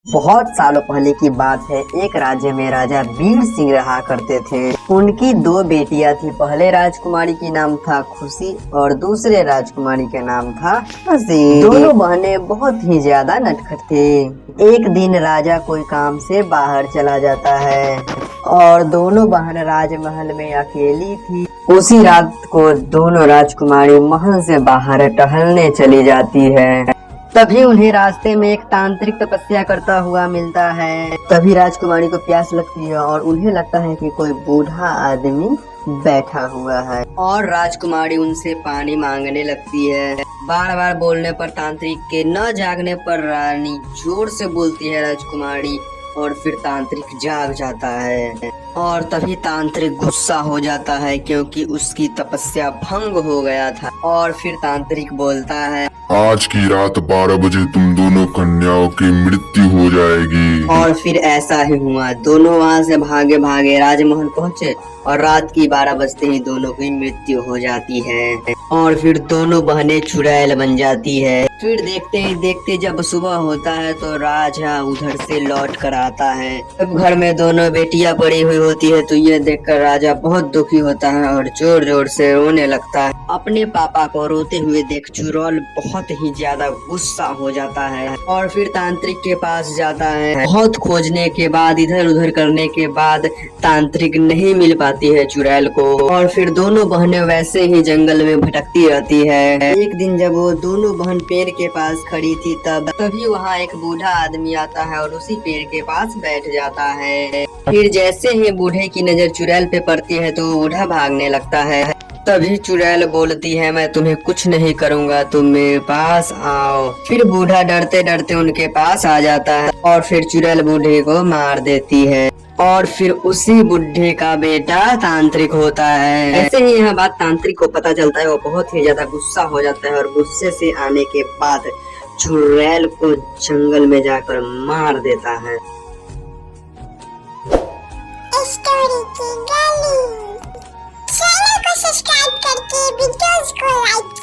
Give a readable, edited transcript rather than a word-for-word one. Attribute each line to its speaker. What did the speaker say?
Speaker 1: बहुत सालों पहले की बात है। एक राज्य में राजा बीर सिंह रहा करते थे। उनकी दो बेटियां थी। पहले राजकुमारी की नाम था खुशी और दूसरे राजकुमारी का नाम था हंसी। दोनों बहनें बहुत ही ज्यादा नटखट थी। एक दिन राजा कोई काम से बाहर चला जाता है और दोनों बहन राजमहल में अकेली थी। उसी रात को दोनों राजकुमारी महल से बाहर टहलने चली जाती है। तभी उन्हें रास्ते में एक तांत्रिक तपस्या करता हुआ मिलता है। तभी राजकुमारी को प्यास लगती है और उन्हें लगता है कि कोई बूढ़ा आदमी बैठा हुआ है और राजकुमारी उनसे पानी मांगने लगती है। बार बार बोलने पर तांत्रिक के न जागने पर रानी जोर से बोलती है राजकुमारी, और फिर तांत्रिक जाग जाता है और तभी तांत्रिक गुस्सा हो जाता है क्योंकि उसकी तपस्या भंग हो गया था। और फिर तांत्रिक बोलता है,
Speaker 2: आज की रात 12 बजे तुम दोनों कन्याओं की मृत्यु हो जाएगी।
Speaker 1: और फिर ऐसा ही हुआ। दोनों वहाँ से भागे भागे राजमहल पहुँचे और रात की 12 बजते ही दोनों की मृत्यु हो जाती है और फिर दोनों बहनें चुड़ैल बन जाती है। फिर देखते ही देखते जब सुबह होता है तो राजा उधर से लौट कर आता है। जब घर में दोनों बेटियां पड़ी हुई होती है तो ये देखकर राजा बहुत दुखी होता है और जोर जोर से रोने लगता है। अपने पापा को रोते हुए देख चुड़ैल बहुत ही ज्यादा गुस्सा हो जाता है और फिर तांत्रिक के पास जाता है। बहुत खोजने के बाद, इधर उधर करने के बाद तांत्रिक नहीं मिल पाती है चुड़ैल को और फिर दोनों बहनें वैसे ही जंगल में भटकती रहती है। एक दिन जब वो दोनों बहन पेड़ के पास खड़ी थी तभी वहाँ एक बूढ़ा आदमी आता है और उसी पेड़ के पास बैठ जाता है। फिर जैसे ही बूढ़े की नजर चुड़ैल पे पड़ती है तो बूढ़ा भागने लगता है। तभी चुड़ैल बोलती है, मैं तुम्हें कुछ नहीं करूँगा, तुम मेरे पास आओ। फिर बूढ़ा डरते डरते उनके पास आ जाता है और फिर चुड़ैल बूढ़े को मार देती है और फिर उसी बुढ़े का बेटा तांत्रिक होता है। ऐसे ही यह बात तांत्रिक को पता चलता है। वो बहुत ही ज्यादा गुस्सा हो जाता है और गुस्से से आने के बाद चुड़ैल को जंगल में जाकर मार देता है।
Speaker 3: स्टोरी की गली। चैनल को सब्सक्राइब करके वीडियोस को लाइक